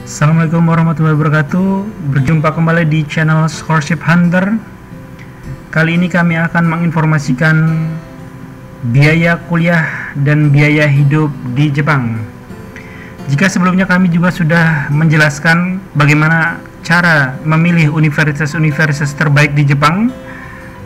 Assalamualaikum warahmatullahi wabarakatuh. Berjumpa kembali di channel Scholarship Hunter. Kali ini kami akan menginformasikan biaya kuliah dan biaya hidup di Jepang. Jika sebelumnya kami juga sudah menjelaskan bagaimana cara memilih universitas-universitas terbaik di Jepang,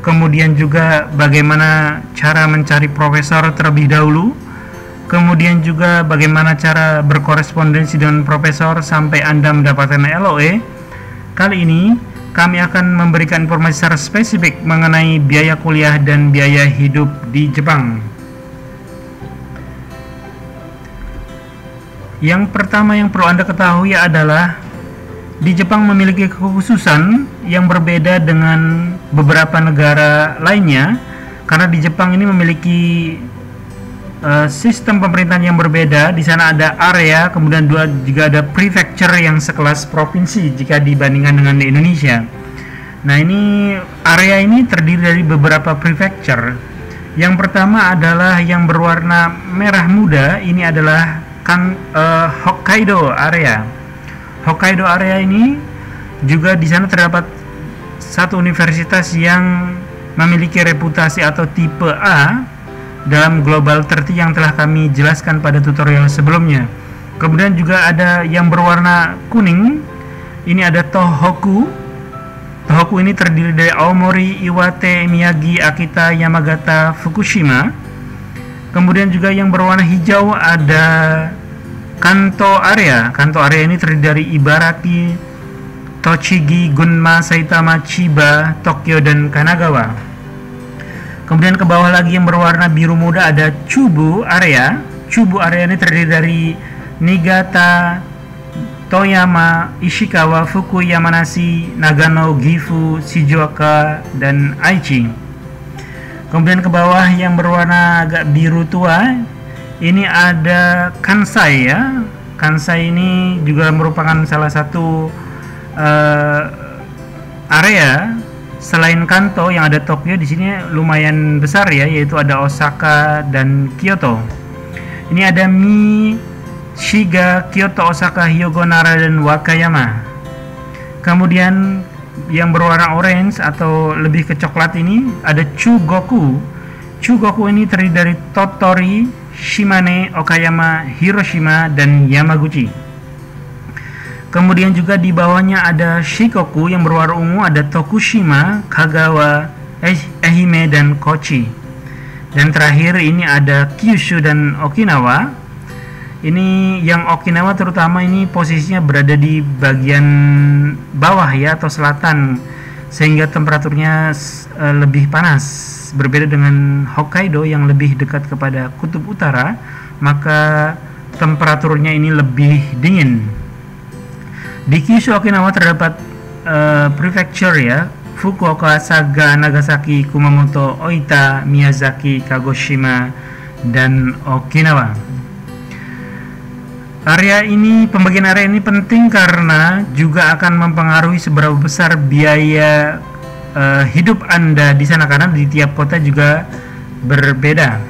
kemudian juga bagaimana cara mencari profesor terlebih dahulu, kemudian juga bagaimana cara berkorespondensi dengan profesor sampai Anda mendapatkan LOE. Kali ini kami akan memberikan informasi secara spesifik mengenai biaya kuliah dan biaya hidup di Jepang. Yang pertama yang perlu Anda ketahui adalah di Jepang memiliki kekhususan yang berbeda dengan beberapa negara lainnya, karena di Jepang ini memiliki sistem pemerintahan yang berbeda. Di sana ada area, kemudian juga ada prefecture yang sekelas provinsi jika dibandingkan dengan di Indonesia. Nah, ini area ini terdiri dari beberapa prefecture. Yang pertama adalah yang berwarna merah muda, ini adalah Hokkaido area. Hokkaido area ini juga di sana terdapat satu universitas yang memiliki reputasi atau tipe A dalam Global 30 yang telah kami jelaskan pada tutorial sebelumnya. Kemudian juga ada yang berwarna kuning, ini ada Tohoku. Tohoku ini terdiri dari Aomori, Iwate, Miyagi, Akita, Yamagata, Fukushima. Kemudian juga yang berwarna hijau ada Kanto area. Kanto area ini terdiri dari Ibaraki, Tochigi, Gunma, Saitama, Chiba, Tokyo, dan Kanagawa. Kemudian ke bawah lagi yang berwarna biru muda ada Chubu area. Chubu area ini terdiri dari Niigata, Toyama, Ishikawa, Fukui, Yamanashi, Nagano, Gifu, Shizuoka, dan Aichi. Kemudian ke bawah yang berwarna agak biru tua, ini ada Kansai ya. Kansai ini juga merupakan salah satu area selain Kanto yang ada Tokyo. Di sini lumayan besar ya, yaitu ada Osaka dan Kyoto. Ini ada Shiga, Kyoto, Osaka, Hyogo, Nara, dan Wakayama. Kemudian yang berwarna orange atau lebih ke coklat ini ada Chugoku. Chugoku ini terdiri dari Tottori, Shimane, Okayama, Hiroshima, dan Yamaguchi. Kemudian juga di bawahnya ada Shikoku yang berwarna ungu, ada Tokushima, Kagawa, Ehime, dan Kochi. Dan terakhir ini ada Kyushu dan Okinawa. Ini yang Okinawa terutama ini posisinya berada di bagian bawah ya, atau selatan, sehingga temperaturnya lebih panas. Berbeda dengan Hokkaido yang lebih dekat kepada kutub utara, maka temperaturnya ini lebih dingin. Di Kyushu Okinawa terdapat prefecture ya, Fukuoka, Saga, Nagasaki, Kumamoto, Oita, Miyazaki, Kagoshima, dan Okinawa. Pembagian area ini penting karena juga akan mempengaruhi seberapa besar biaya hidup Anda di sana, karena di tiap kota juga berbeda.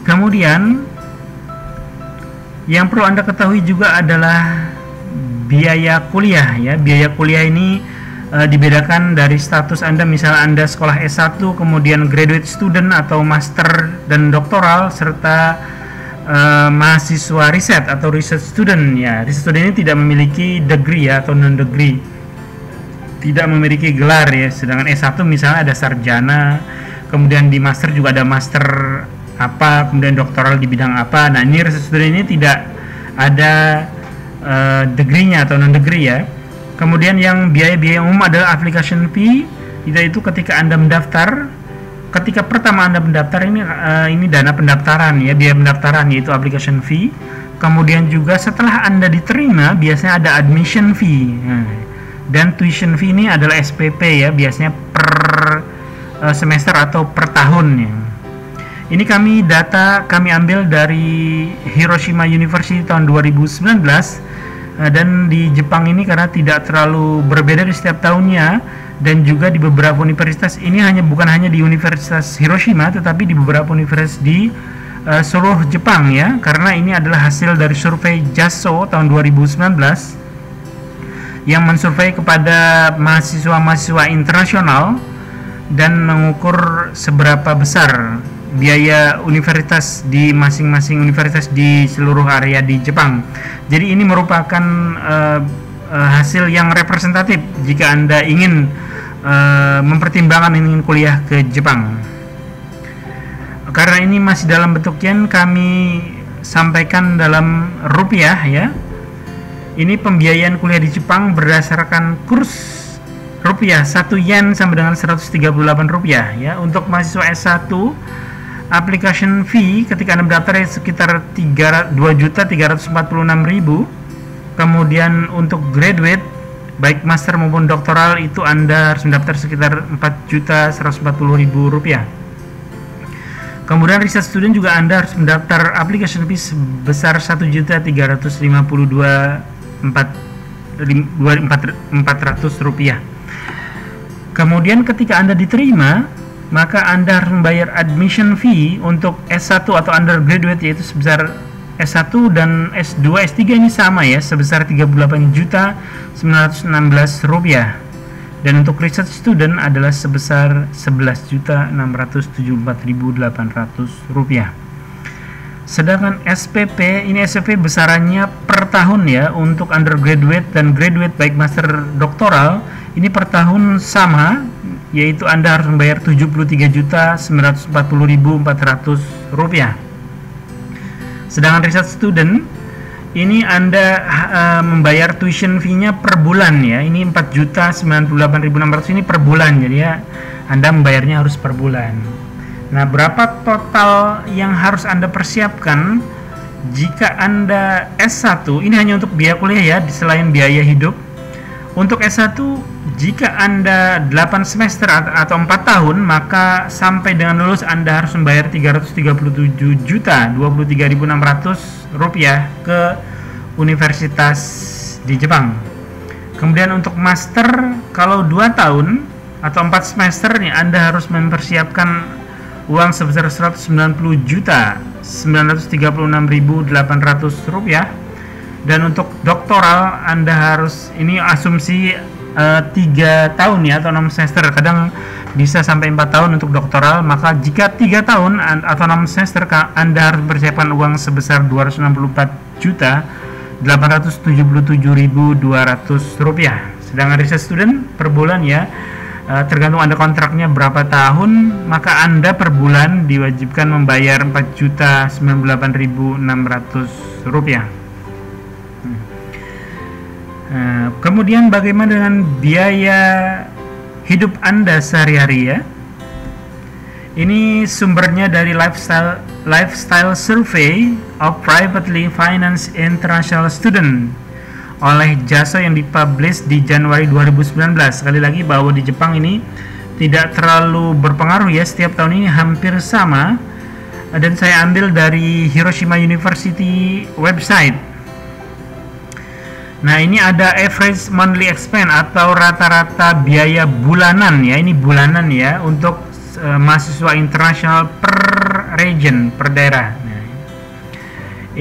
Kemudian yang perlu Anda ketahui juga adalah biaya kuliah ya. Biaya kuliah ini dibedakan dari status Anda. Misalnya Anda sekolah S1, kemudian graduate student atau master dan doktoral, serta mahasiswa riset atau research student ya. Research student ini tidak memiliki degree ya, atau non degree, tidak memiliki gelar ya. Sedangkan S1 misalnya ada sarjana, kemudian di master juga ada master apa, kemudian doktoral di bidang apa. Nah, ini research student ini tidak ada degree-nya atau non degree ya. Kemudian yang biaya-biaya umum adalah application fee, yaitu ketika Anda mendaftar. Ketika pertama Anda mendaftar ini dana pendaftaran ya, biaya pendaftaran, yaitu application fee. Kemudian juga setelah Anda diterima biasanya ada admission fee. Dan tuition fee ini adalah SPP ya, biasanya per semester atau per tahun ya. Ini data kami ambil dari Hiroshima University tahun 2019, dan di Jepang ini karena tidak terlalu berbeda di setiap tahunnya, dan juga di beberapa universitas ini bukan hanya di Universitas Hiroshima, tetapi di beberapa universitas di seluruh Jepang ya, karena ini adalah hasil dari survei JASO tahun 2019 yang mensurvei kepada mahasiswa-mahasiswa internasional dan mengukur seberapa besar biaya universitas di masing-masing universitas di seluruh area di Jepang. Jadi ini merupakan hasil yang representatif jika Anda ingin mempertimbangkan ingin kuliah ke Jepang. Karena ini masih dalam bentuk yen, kami sampaikan dalam rupiah ya. Ini pembiayaan kuliah di Jepang berdasarkan kurs rupiah. 1 yen sama dengan 138 rupiah ya. Untuk mahasiswa S1, application fee ketika Anda mendaftar sekitar 2.346.000. Kemudian untuk graduate baik master maupun doktoral itu Anda harus mendaftar sekitar 4.140.000 rupiah. Kemudian research student juga Anda harus mendaftar application fee sebesar 1.352.400 rupiah. Kemudian ketika Anda diterima, maka Anda harus membayar admission fee untuk S1 atau undergraduate yaitu sebesar S1 dan S2, S3 ini sama ya, sebesar 38.916 rupiah. Dan untuk research student adalah sebesar 11.674.800 rupiah. Sedangkan SPP, ini SPP besarannya per tahun ya, untuk undergraduate dan graduate baik master doktoral ini per tahun sama, yaitu Anda harus membayar 73.940.400 rupiah. Sedangkan research student ini Anda membayar tuition fee-nya per bulan ya. Ini 4.098.600 ini per bulan. Jadi ya Anda membayarnya harus per bulan. Nah, berapa total yang harus Anda persiapkan jika Anda S1? Ini hanya untuk biaya kuliah ya, selain biaya hidup. Untuk S1 jika Anda 8 semester atau 4 tahun, maka sampai dengan lulus Anda harus membayar 337.023.600 rupiah ke universitas di Jepang. Kemudian untuk master, kalau 2 tahun atau 4 semester nih, Anda harus mempersiapkan uang sebesar 190.936.800 rupiah. Dan untuk doktoral Anda harus, ini asumsi 3 tahun ya, atau 6 semester, kadang bisa sampai 4 tahun untuk doktoral. Maka jika 3 tahun atau 6 semester Anda harus mempersiapkan uang sebesar 264.877.200 rupiah. Sedangkan research student per bulan ya, tergantung Anda kontraknya berapa tahun, maka Anda per bulan diwajibkan membayar 4.098.600 rupiah. Kemudian bagaimana dengan biaya hidup Anda sehari-hari ya? Ini sumbernya dari Lifestyle Survey of Privately Financed International Student oleh JASO yang dipublish di Januari 2019. Sekali lagi bahwa di Jepang ini tidak terlalu berpengaruh ya, setiap tahun ini hampir sama. Dan saya ambil dari Hiroshima University website. Nah, ini ada average monthly expense atau rata-rata biaya bulanan ya, ini bulanan ya, untuk mahasiswa internasional per region, per daerah. Nah,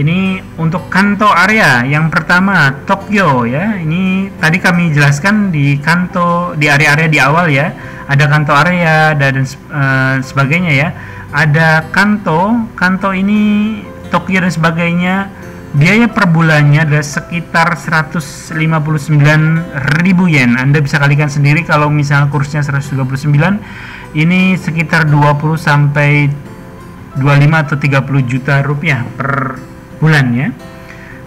ini untuk Kanto area, yang pertama Tokyo ya, ini tadi kami jelaskan di Kanto, di area-area di awal ya, ada Kanto area dan sebagainya ya, ada Kanto ini Tokyo dan sebagainya. Biaya per bulannya adalah sekitar 159.000 yen. Anda bisa kalikan sendiri, kalau misalnya kursnya 139, ini sekitar 20 sampai 25 atau 30 juta rupiah per bulan ya.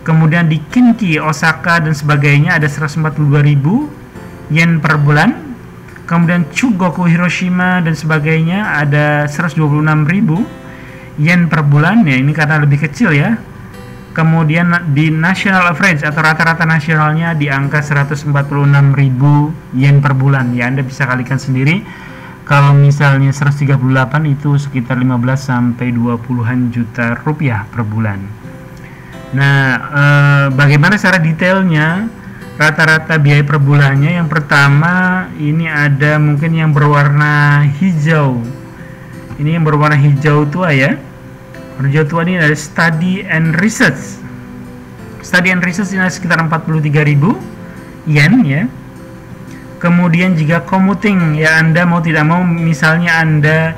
Kemudian di Kinki, Osaka dan sebagainya ada 142.000 yen per bulan. Kemudian Chugoku, Hiroshima dan sebagainya ada 126.000 yen per bulan ya, ini karena lebih kecil ya. Kemudian di national average atau rata-rata nasionalnya di angka 146.000 yen per bulan ya. Anda bisa kalikan sendiri, kalau misalnya 138 itu sekitar 15 sampai 20-an juta rupiah per bulan. Nah, bagaimana secara detailnya rata-rata biaya per bulannya? Yang pertama ini ada mungkin yang berwarna hijau. Ini yang berwarna hijau tua ya. Penerjun tua ini ada study and research. Study and research ini sekitar 43.000 yen ya. Kemudian jika commuting ya, Anda mau tidak mau misalnya Anda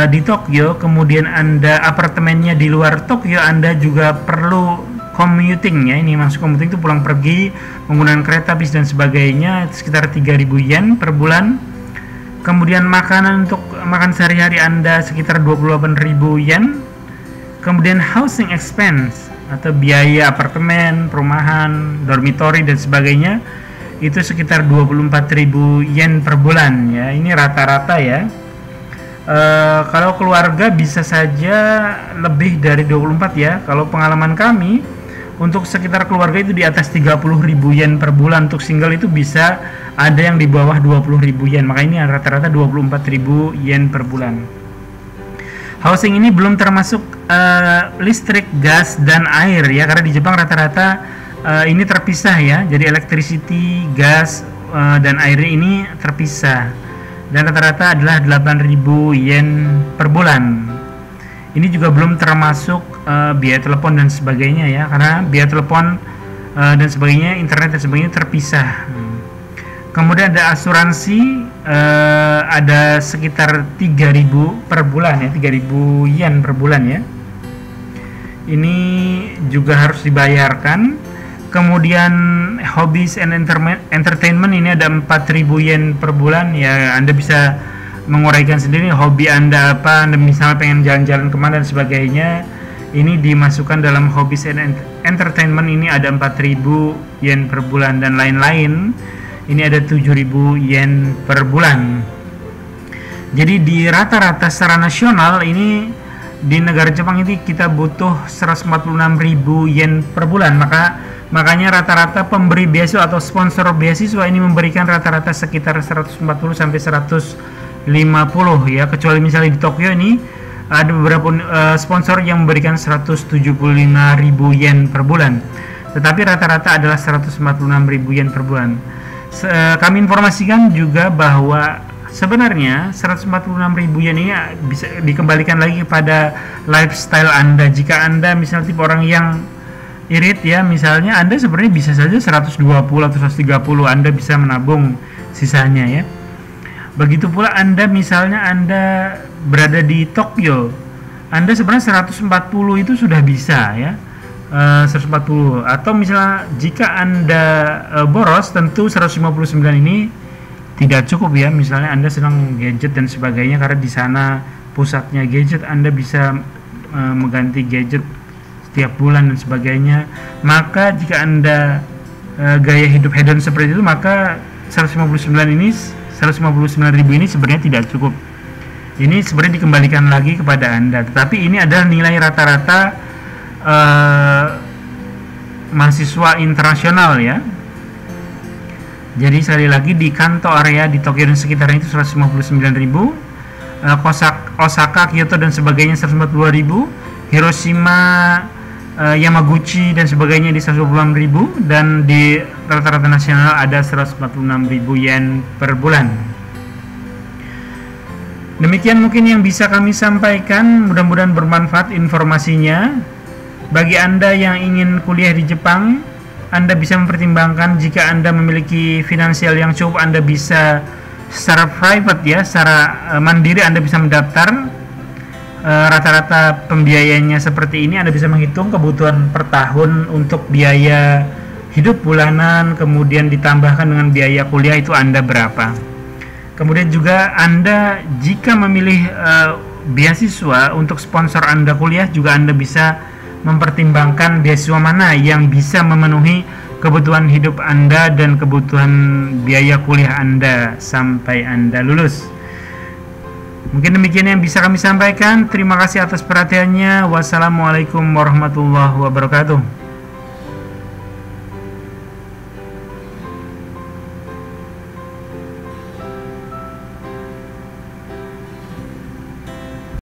di Tokyo, kemudian Anda apartemennya di luar Tokyo, Anda juga perlu commuting ya. Ini masuk commuting itu pulang pergi menggunakan kereta, bis dan sebagainya, sekitar 3.000 yen per bulan. Kemudian makanan untuk makan sehari-hari Anda sekitar 28.000 yen. Kemudian housing expense atau biaya apartemen, perumahan, dormitory dan sebagainya itu sekitar 24.000 yen per bulan ya. Ini rata-rata ya. Kalau keluarga bisa saja lebih dari 24 ya. Kalau pengalaman kami untuk sekitar keluarga itu di atas 30.000 yen per bulan. Untuk single itu bisa ada yang di bawah 20.000 yen. Maka ini rata-rata 24.000 yen per bulan. Housing ini belum termasuk listrik, gas, dan air ya, karena di Jepang rata-rata ini terpisah ya. Jadi electricity, gas, dan air ini terpisah. Dan rata-rata adalah 8.000 yen per bulan. Ini juga belum termasuk biaya telepon dan sebagainya ya, karena biaya telepon dan sebagainya, internet dan sebagainya terpisah. Kemudian ada asuransi, ada sekitar 3.000 per bulan ya, 3.000 yen per bulan ya. Ini juga harus dibayarkan. Kemudian hobbies and entertainment ini ada 4.000 yen per bulan ya. Anda bisa menguraikan sendiri hobi Anda apa. Anda misalnya pengen jalan-jalan kemana dan sebagainya, ini dimasukkan dalam hobbies and entertainment. Ini ada 4.000 yen per bulan dan lain-lain. Ini ada 7.000 yen per bulan. Jadi di rata-rata secara nasional ini di negara Jepang ini kita butuh 146.000 yen per bulan. Makanya rata-rata pemberi beasiswa atau sponsor beasiswa ini memberikan rata-rata sekitar 140 sampai 150 ya. Kecuali misalnya di Tokyo ini ada beberapa sponsor yang memberikan 175.000 yen per bulan. Tetapi rata-rata adalah 146.000 yen per bulan. Kami informasikan juga bahwa sebenarnya 146.000 yen ini bisa dikembalikan lagi kepada lifestyle Anda. Jika Anda misalnya tipe orang yang irit ya, misalnya Anda sebenarnya bisa saja 120 atau 130, Anda bisa menabung sisanya ya. Begitu pula Anda misalnya Anda berada di Tokyo, Anda sebenarnya 140 itu sudah bisa ya. 140, atau misalnya jika Anda boros, tentu 159 ini tidak cukup ya. Misalnya Anda senang gadget dan sebagainya, karena di sana pusatnya gadget, Anda bisa mengganti gadget setiap bulan dan sebagainya. Maka jika Anda gaya hidup hedon seperti itu, maka 159.000 ini sebenarnya tidak cukup. Ini sebenarnya dikembalikan lagi kepada Anda. Tetapi ini adalah nilai rata-rata mahasiswa internasional ya. Jadi sekali lagi di Kanto area di Tokyo dan sekitarnya itu 159.000, Osaka, Kyoto dan sebagainya 142.000, Hiroshima, Yamaguchi dan sebagainya di 126.000, dan di rata-rata nasional ada 146.000 yen per bulan. Demikian mungkin yang bisa kami sampaikan, mudah-mudahan bermanfaat informasinya. Bagi Anda yang ingin kuliah di Jepang, Anda bisa mempertimbangkan jika Anda memiliki finansial yang cukup, Anda bisa secara private ya, secara mandiri Anda bisa mendaftar. Rata-rata pembiayaannya seperti ini. Anda bisa menghitung kebutuhan per tahun untuk biaya hidup bulanan, kemudian ditambahkan dengan biaya kuliah itu Anda berapa. Kemudian juga Anda jika memilih beasiswa untuk sponsor Anda kuliah, juga Anda bisa mempertimbangkan beasiswa mana yang bisa memenuhi kebutuhan hidup Anda dan kebutuhan biaya kuliah Anda sampai Anda lulus. Mungkin demikian yang bisa kami sampaikan. Terima kasih atas perhatiannya. Wassalamualaikum warahmatullahi wabarakatuh.